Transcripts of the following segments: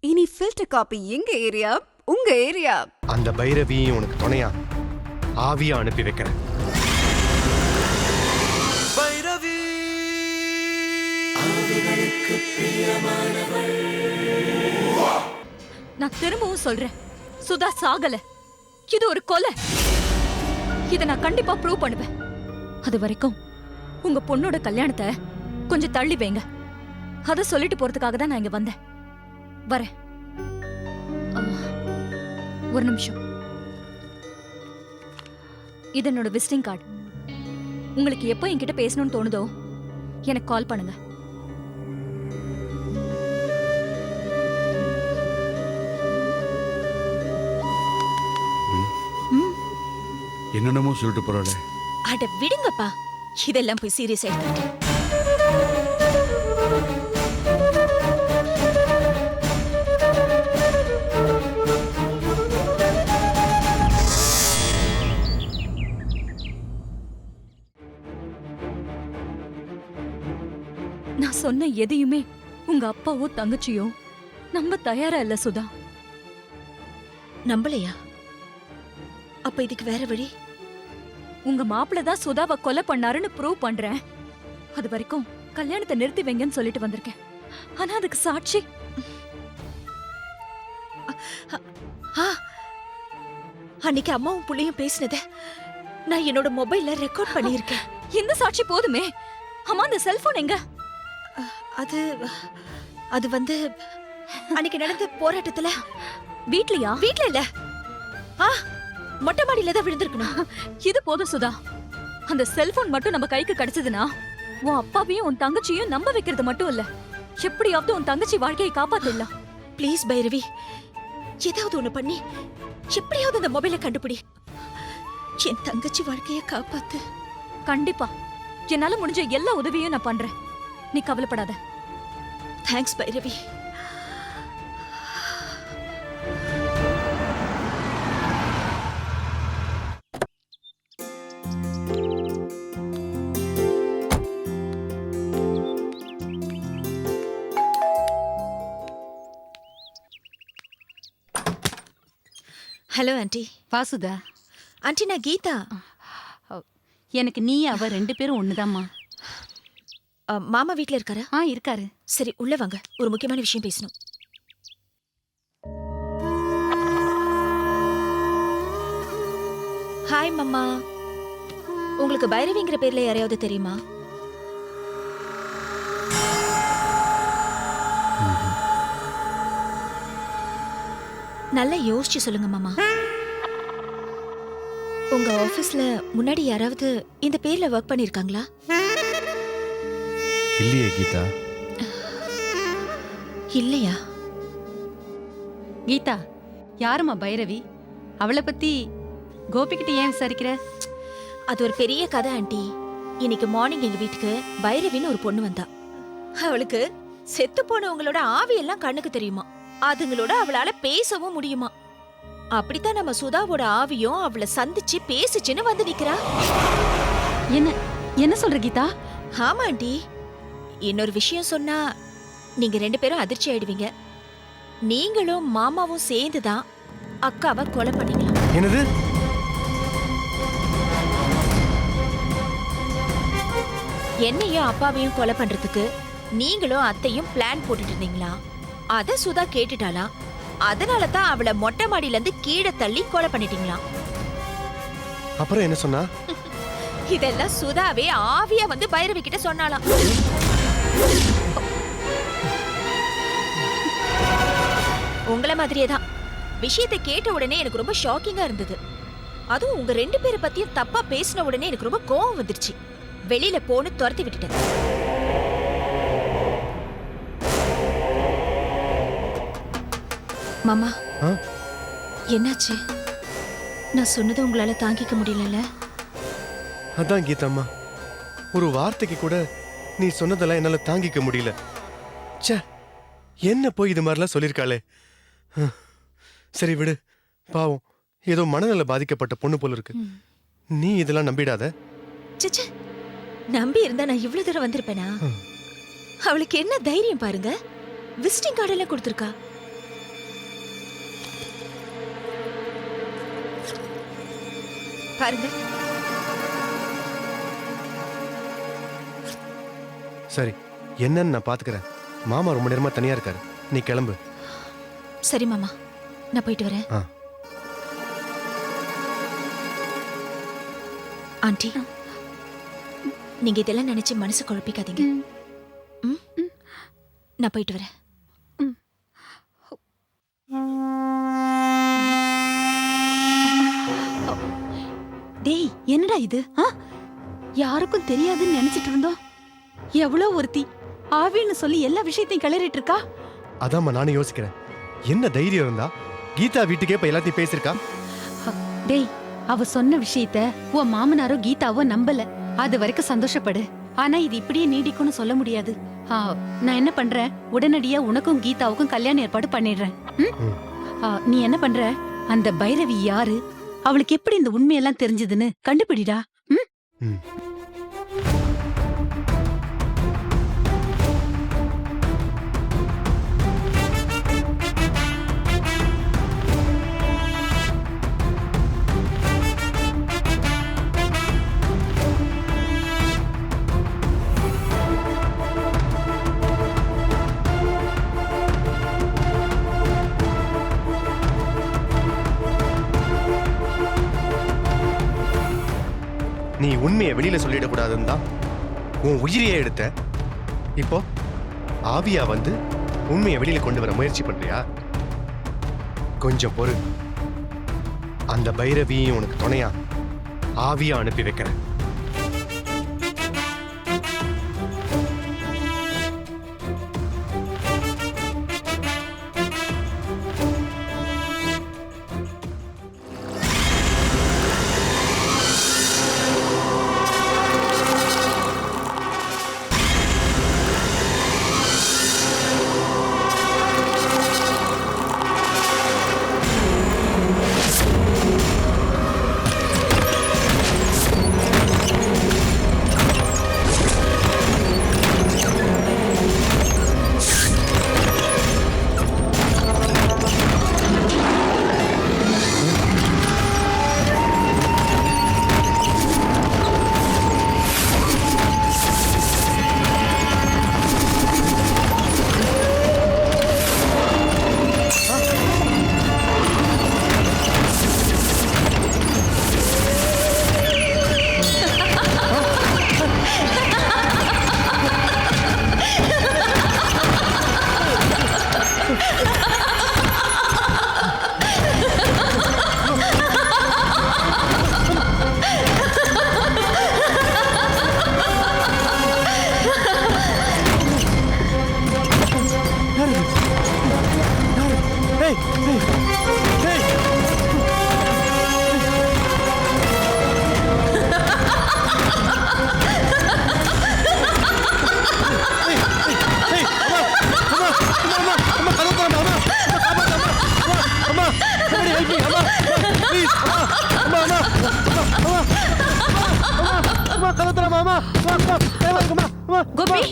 இனி filter coffee எங்க area, உங்க ஏரியா. அந்த பைரவியை உனக்கு துணையா ஆவியா அனுப்பி வைக்கிறேன். பைரவி நான் திரும்பவும் சொல்றேன், சுதா சாகல. இது ஒரு கொலை. இதை நான் கண்டிப்பா ப்ரூவ் பண்ணுவேன். அது வரைக்கும் உங்க பொண்ணோட கல்யாணத்தை கொஞ்சம் தள்ளி வைங்க. அத சொல்லிட்டு போறதுக்காக தான் நான் இங்க வந்தேன். வரேன். ஒரு நிமிஷம். இது என்னோட விசிட்டிங் கார்டு. உங்களுக்கு எப்போ என்கிட்ட பேசணும்னு தோணுதோ எனக்கு கால் பண்ணுங்க. என்னென்னமோ சொல்லிட்டு போறாளே. அட விடுங்கப்பா, இதெல்லாம் போய் சீரியஸ் ஆயிட்டு. நான் சொன்ன எதையுமே உங்க அப்பாவோ தங்கச்சியோ நம்ப தயாரா இல்ல சுதா. நம்பலையா? அப்ப இதுக்கு வேற வழி? உங்க மாப்பிள்ள தான் சுதாவை கொலை பண்ணாருன்னு ப்ரூவ் பண்றேன். அது வரைக்கும் கல்யாணத்தை நிறுத்தி வைங்கன்னு சொல்லிட்டு வந்திருக்கேன். ஆனா அதுக்கு சாட்சி அன்னைக்கு அம்மாவும் புள்ளையும் பேசினத நான் என்னோட மொபைல்ல ரெக்கார்ட் பண்ணியிருக்கேன். இந்த சாட்சி போதுமே. அம்மா, அந்த செல்போன் எங்க? அது அது வந்து அன்னைக்கு நடந்த போராட்டத்துல வீட்லயா? வீட்ல இல்ல, மொட்டை மாடியில தான் விழுந்திருக்கணும். இது போதும் சுதா. அந்த செல்போன் மட்டும் நம்ம கைக்கு கிடைச்சதுன்னா உன் அப்பாவையும் உன் தங்கச்சியும் நம்ப வைக்கிறது மட்டும் இல்ல, எப்படியாவது உன் தங்கச்சி வாழ்க்கையை காப்பாத்திடலாம். ப்ளீஸ் பைரவி, ஏதாவது ஒண்ணு பண்ணி எப்படியாவது அந்த மொபைலை கண்டுபிடி. என் தங்கச்சி வாழ்க்கையை காப்பாத்து. கண்டிப்பா என்னால முடிஞ்ச எல்லா உதவியும் நான் பண்றேன். நீ கவலைப்படாத. Thanks Bhairavi. Hello aunty. Vasudha. Aunty, நான் கீதா. எனக்கு நீ அவ ரெண்டு பேரும் ஒண்ணுதாம்மா. மாமா வீட்ல இருக்காரா? இருக்காரு. சரி, உள்ள வாங்க, ஒரு முக்கியமான விஷயம் பேசணும். ஹாய் மாமா. உங்களுக்கு பைரவிங்கிற பேர்ல யாரையாவது தெரியுமா? நல்லா யோசிச்சு சொல்லுங்க மாமா. உங்க ஆபீஸ்ல முன்னாடி யாராவது இந்த பேர்ல ஒர்க் பண்ணிருக்காங்களா? இல்லையே கீதா. இல்லையா? கீதா, யாருமா பைரவி? அவளை பத்தி கோபிகிட்ட ஏன் விசாரிக்கிற? அது ஒரு பெரிய கதை ஆண்டி. இன்னைக்கு மார்னிங் எங்க வீட்டுக்கு பைரவின்னு ஒரு பொண்ணு வந்தா. அவளுக்கு செத்து போனவங்களோட ஆவியெல்லாம் கண்ணுக்கு தெரியுமா. அதுங்களோட அவளால பேசவும் முடியுமா. அப்படித்தான் நம்ம சுதாவோட ஆவியும் அவளை சந்திச்சு பேசிச்சுன்னு வந்து நிக்கிறா. என்ன என்ன சொல்ற கீதா? ஆமா ஆண்டி. இன்னொரு விஷயம் சொன்னா நீங்க ரெண்டு பேரும் அதிர்ச்சி ஆயிடுவீங்க. நீங்களும் மாமாவும் சேர்ந்துதான் அக்காவை கொலை பண்ணீங்களா? என்னது? என்னையும் அப்பாவையும் கொலை பண்றதுக்கு நீங்களும் அத்தையும் பிளான் போட்டுட்டு இருந்தீங்களா? அத சுதா கேட்டுட்டாளா? அதனால தான் அவளை மொட்டை மாடியில இருந்து கீழே தள்ளி கொலை பண்ணிட்டீங்களா? அப்புறம் என்ன சொன்னா? இதெல்லாம் சுதாவே ஆவியா வந்து பைரவி கிட்ட சொன்னாலாம். உங்களை மாதிரியே தான். விஷயத்தை கேட்ட உடனே எனக்கு ரொம்ப ஷாக்கிங்கா இருந்தது. அதுவும் உங்க ரெண்டு பேரை பத்தியும் தப்பா பேசின உடனே எனக்கு ரொம்ப கோவம் வந்துருச்சு. வெளியில போன்னு துரத்தி விட்டுட்டேன். மாமா, என்னாச்சு? நான் சொன்னது உங்களால தாங்கிக்க முடியல. அதான் கீதாம்மா, ஒரு வார்த்தைக்கு கூட நீ சொன்னதெல்லாம் என்னால தாங்கிக்க முடியல. ச்சே, என்ன போய் இது மாதிரிலாம் சொல்லியிருக்காளே. சரி விடு, பாவம், ஏதோ மனநல பாதிக்கப்பட்ட பொண்ணு போல இருக்கு. நீ இதெல்லாம் நம்பிடாத. சிச்சே, நம்பி இருந்தா நான் இவ்வளவு தூரம் வந்திருப்பேனா? அவளுக்கு என்ன தைரியம் பாருங்க. விசிட்டிங் கார்டு எல்லாம் கொடுத்திருக்கா. பாருங்க. சரி, என்னன்னு நான் பாத்துக்கிறேன். மாமா ரொம்ப நேரமா தனியா இருக்காரு, நீ கிளம்பு. சரி மாமா, நான் போயிட்டு வரேன். ஆ. ஆண்டி, நீங்க இதெல்லாம் நினைச்சு மனசு குழப்பிக்காதீங்க. ம்? நான் போயிட்டு வரேன். டேய், என்னடா இது? யாருக்கும் தெரியாதுன்னு நினைச்சிட்டு இருந்தோம். எவ்வளவு ஒருத்தி ஆவின்னு சொல்லி எல்லா விஷயத்தையும் கிளறிட்டு இருக்கா. அதாம்மா நானும் யோசிக்கிறேன். என்ன தைரியம் இருந்தா கீதா வீட்டுக்கே இப்ப எல்லாத்தையும் பேசிருக்கா. டேய், அவ சொன்ன விஷயத்த உன் மாமனாரோ கீதாவோ நம்பல. அது வரைக்கும் சந்தோஷப்படு. ஆனா இது இப்படியே நீடிக்கும்னு சொல்ல முடியாது. நான் என்ன பண்றேன், உடனடியா உனக்கும் கீதாவுக்கும் கல்யாண ஏற்பாடு பண்ணிடுறேன். நீ என்ன பண்ற, அந்த பைரவி யாரு, அவளுக்கு எப்படி இந்த உண்மையெல்லாம் தெரிஞ்சதுன்னு கண்டுபிடிடா. ம். நீ உண்மையை வெளியில சொல்லிடக்கூடாதுன்னு தான் உன் உயிரியே எடுத்த. இப்போ ஆவியா வந்து உண்மையை வெளியில கொண்டு வர முயற்சி பண்றியா? கொஞ்சம் பொறு. அந்த பைரவியும் உனக்கு துணையா ஆவியா அனுப்பி வைக்கிறேன். கோபி,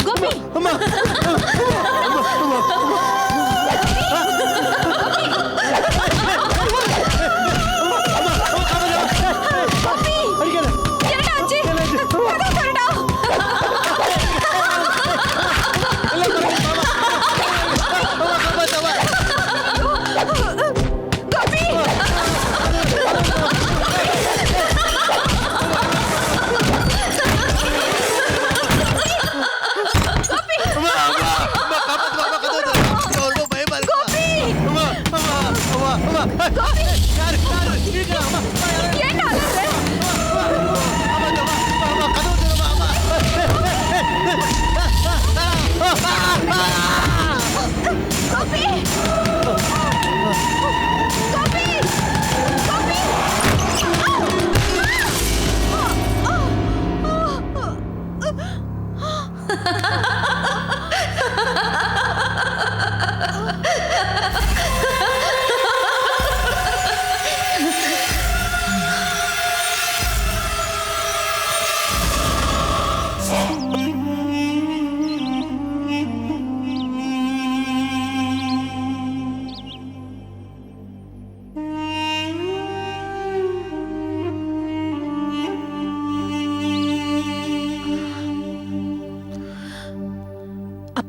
கோபி,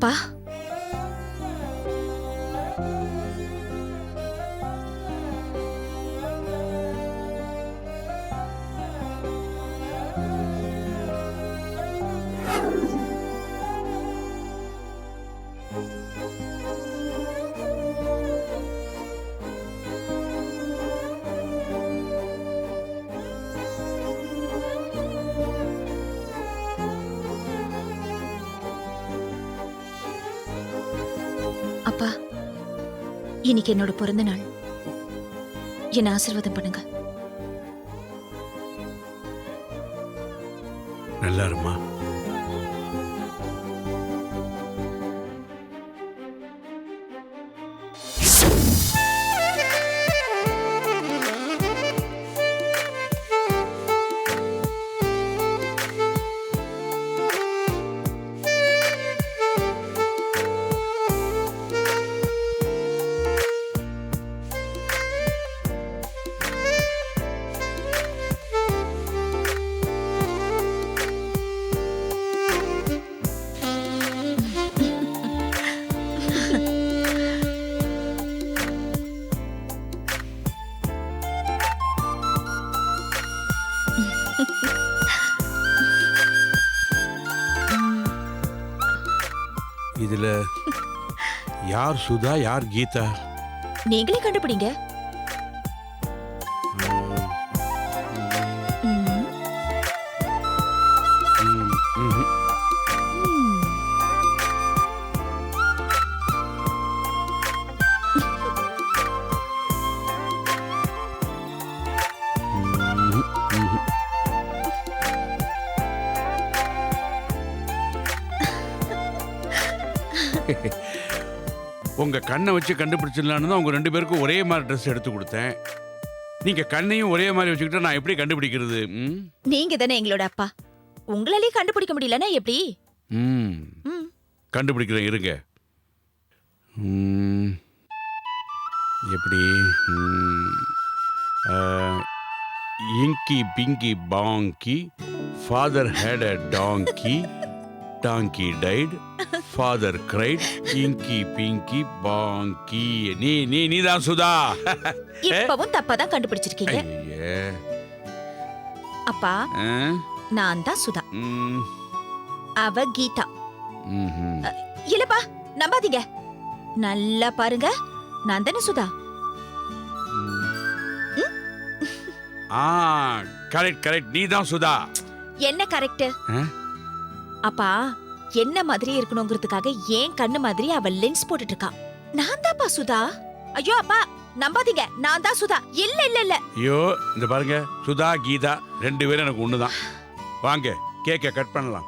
அப்பா, அப்பா, இன்னைக்கு என்னோட பிறந்த நாள். என்ன ஆசீர்வாதம் பண்ணுங்க. நல்லா இருமா. இதுல யார் சுதா, யார் கீதா? நீங்களே கண்டுபிடிங்க. ம். ம். உங்க கண்ணை வச்சு கண்டுபிடிச்சிடலான்னு தான் உங்க 2 பேருக்கும் ஒரே மாதிரி ட்ரெஸ் எடுத்து கொடுத்தேன். நீங்க கண்ணையும் ஒரே மாதிரி வச்சுக்கிட்டா நான் எப்படி கண்டுபிடிக்கிறது? நீங்க தானே எங்களோட அப்பா. உங்களாலேயே கண்டுபிடிக்க முடியலன்னா எப்படி? ம். கண்டுபிடிக்கிறேன், இருங்க. எப்படி? Inky pinky ponky, father had a donkey, donkey died, father cried, inky pinky பாங்கி. நீதான் சுதா. இப்பவும் தப்பா தான் கண்டுபிடிச்சிருக்கீங்க. ஐயே. அப்பா, நான் தான் சுதா. அவ கீதா. இல்லப்பா, நம்பாதீங்க. நல்லா பாருங்க, நான் தானே சுதா. கரெக்ட் கரெக்ட், நீதான் சுதா. என்ன கரெக்ட்? அப்பா, என்ன மாதிரி இருக்கணுங்கிறதுக்காக ஏன் கண்ணு மாதிரி அவ லென்ஸ் போட்டுட்டு இருக்கா. நான் தான்ப்பா சுதா. ஐயோ அப்பா, நம்பாதீங்க, நான் தான் சுதா. இல்ல இல்ல இல்ல. ஐயோ, இந்த பாருங்க, சுதா கீதா 2 பேரும் எனக்கு ஒண்ணுதான். வாங்க, கேக்க கட் பண்ணலாம்.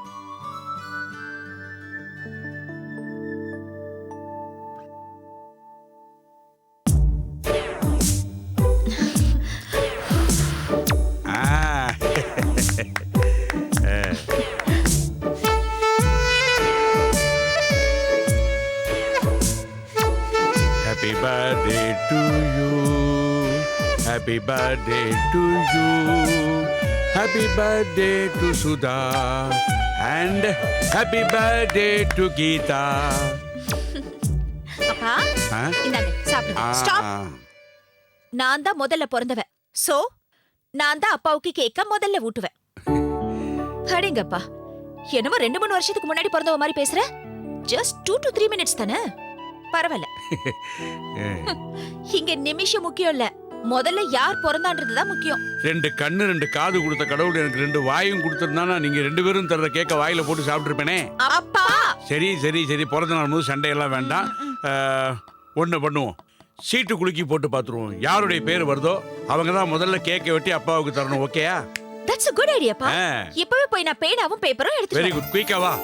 Happy birthday to you. Happy birthday to you. Happy birthday to Sudha. And happy birthday to Geeta. அப்பா, இந்தாங்க சாப்பிடுங்க. ஸ்டாப். நான் தான் முதல்ல பிறந்தவ. சோ, நான் தான் அப்பாவுக்கு கேக்க முதல்ல ஊட்டுவேன். அடேங்கப்பா, என்னமோ 2-3 வருஷத்துக்கு முன்னாடி பிறந்தவ மாதிரி பேசுற. Just 2 to 3 minutes தானே. பரவாயில்ல. இங்க நிமிஷம் முக்கியம் இல்ல, முதல்ல யார் பிறந்தான்றதுதான் முக்கியம். 2 கண்ணு 2 காது கொடுத்த கடவுள் எனக்கு 2 வாயும் கொடுத்திருந்தானா நீங்க 2 பேரும் தர்ற கேக்க வாயில போட்டு சாப்பிட்டுருப்பேனே. அப்பா, சரி சரி சரி, பிறந்த நாள் போது சண்டையெல்லாம் வேண்டாம். ஒண்ணு பண்ணுவோம், சீட்டு குலுக்கி போட்டு பாத்துருவோம். யாருடைய பேர் வருதோ அவங்க தான் முதல்ல கேக்க வெட்டி அப்பாவுக்கு தரணும். ஓகேயா? That's a good idea பா. இப்பவே போய் நான் பேனாவும் பேப்பரும் எடுத்து வெரி குட், குயிக்கா வா.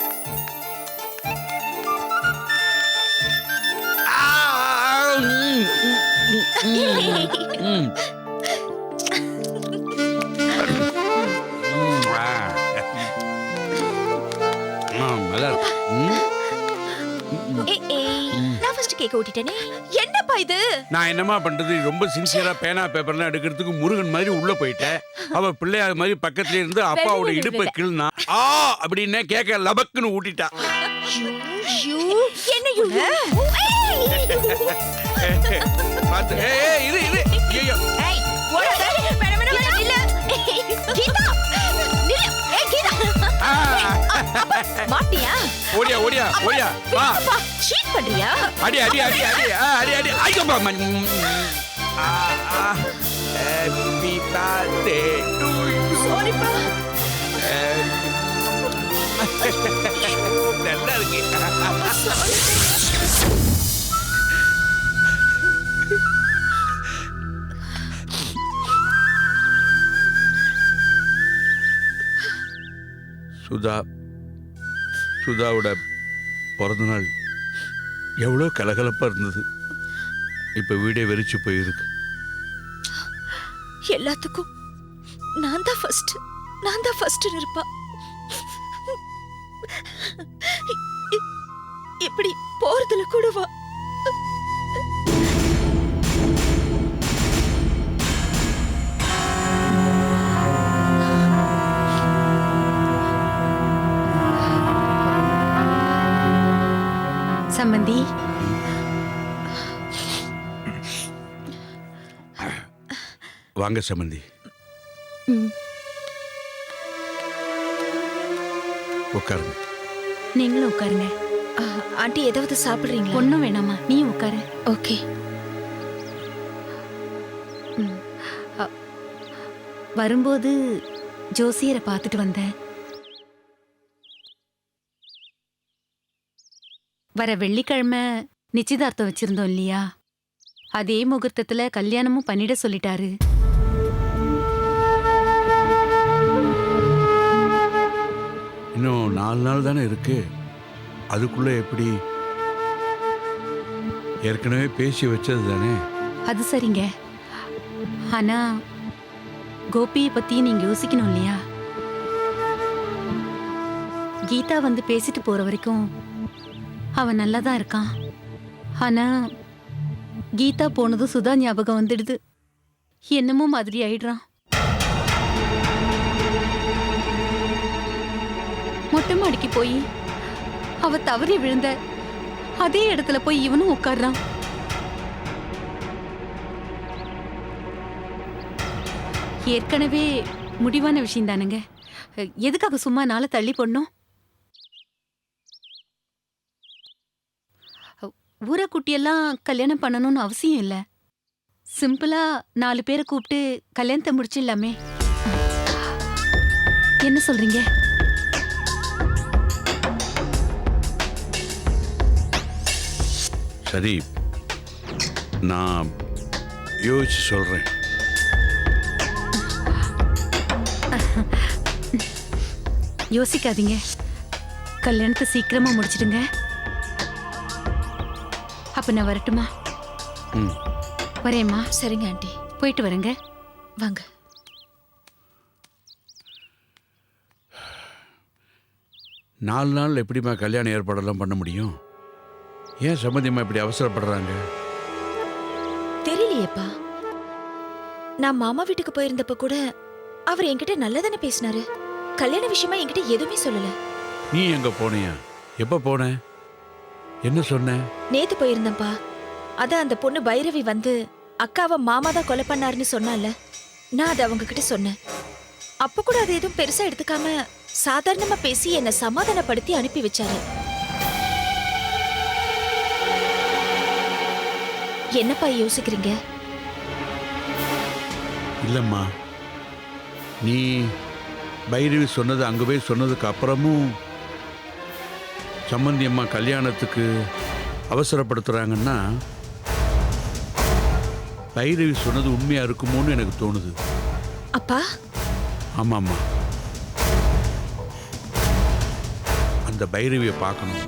நான் ஃபர்ஸ்ட் கேக் கேக்க ஓட்டிட்டேனே. என்னப்பா இது? நான் என்னமா பண்றது, ரொம்ப சின்சியரா பேனா பேப்பர்லாம் எடுக்கிறதுக்கு முருகன் மாதிரி உள்ள போயிட்டேன். அவ பிள்ளையார் மாதிரி பக்கத்துல இருந்து அப்பாவோட இடுப்பை கிள்னா ஆ அப்படின்னு கேட்க லபக்குன்னு ஊட்டிட்டா. என்ன இவங்க? பாத்து இரு இரு. ஐயோ ஏய், ஓடாத. வேணாம், நில்லு. கீதா, நில்லு. ஏய், கீதா. மாட்டியா? ஓடியா ஓடியா ஓடியா வா. அப்பா, சீட் பண்றியா? அடி அடி அடி அடி அடி அடி ஐயோப்பா. Happy birthday to you. சாரிப்பா. நல்லா இருக்கு. சுதாவோட பிறந்தநாள் எவ்வளோ கலகலப்பா இருந்தது. இப்ப வீடே வெறிச்சு போயிருக்கு. எல்லாத்துக்கும் நான் தான் ஃபர்ஸ்ட் இருப்பா. இப்படி போறதுல கூட வா. சம்பந்தி, வாங்க சம்பந்தி, உட்காருங்க. நீங்களும் உட்காருங்க. ஆண்டி ஏதாவது சாப்பிடுறீங்களா? ஒண்ணும் வேணாமா, நீ உட்காரு. ஓகே. வரும்போது ஜோசியரை பார்த்துட்டு வந்தேன். வர வெள்ளிக்கிழமை நிச்சயதார்த்தம் வச்சிருந்தோம் இல்லையா, அதே முகூர்த்தத்துல கல்யாணமும் பண்ணிட சொல்லிட்டாரு. இன்னும் 4 நாள் தானே இருக்கு. அதுக்குள்ள எப்படி? ஏற்கனவே பேசி வச்சது தானே. அது சரிங்க. ஆனா கோபியை பத்தியும் நீங்க யோசிக்கணும் இல்லையா? கீதா வந்து பேசிட்டு போற வரைக்கும் அவன் நல்லா தான் இருக்கான். ஆனா கீதா போனதும் சுதா ஞாபகம் வந்துடுது. என்னமோ மாதிரி ஆயிடுறான். மொட்டை மாடிக்கு போய் அவ தவறி விழுந்த அதே இடத்துல போய் இவனும் உட்கார்றான். ஏற்கனவே முடிவான விஷயம் தானுங்க. எதுக்காக சும்மா நாளை தள்ளி போடணும்? ஊரைக்குட்டியெல்லாம் கல்யாணம் பண்ணணும்னு அவசியம் இல்லை. சிம்பிளா 4 பேரை கூப்பிட்டு கல்யாணத்தை முடிச்சிடலாமே. என்ன சொல்றீங்க? சரி, நான் யோசிச்சு சொல்றேன். யோசிக்காதீங்க, கல்யாணத்தை சீக்கிரமா முடிச்சிடுங்க. அப்ப நான் வரட்டுமா? வரேம்மா. சரிங்க ஆண்டி, போயிட்டு வரேங்க. வாங்க. நாலு நாள் எப்படிம்மா கல்யாணம் ஏற்பாடெல்லாம் பண்ண முடியும்? ஏன் சம்மந்தியம்மா இப்படி அவசரப்படுறாங்க? தெரியலையேப்பா. நான் மாமா வீட்டுக்கு போயிருந்தப்ப கூட அவர் என்கிட்ட நல்லதானே பேசினாரு. கல்யாண விஷயமா என்கிட்ட எதுவுமே சொல்லல. நீ எங்க போனியா? எப்ப போன? என்ன சொன்ன? நேத்து போயிருந்தேன்ப்பா. அதான் அந்த பொண்ணு பைரவி வந்து அக்காவை மாமா தான் கொலை பண்ணாருன்னு சொன்னால, நான் அதை அவங்க கிட்ட சொன்னேன். அப்ப கூட அது எதுவும் பெருசா எடுத்துக்காம சாதாரணமா பேசி என்னை சமாதானப்படுத்தி அனுப்பி வச்சாரு. என்னப்பா யோசிக்கிறீங்க? இல்லம்மா, நீ பைரவி சொன்னது அங்க போய் சொன்னதுக்கு அப்புறமும் சம்பந்தி அம்மா கல்யாணத்துக்கு அவசரப்படுத்துறாங்கன்னா பைரவி சொன்னது உண்மையா இருக்குமோன்னு எனக்கு தோணுது. அப்பா? ஆமாம்மா, அந்த பைரவியை பார்க்கணும்.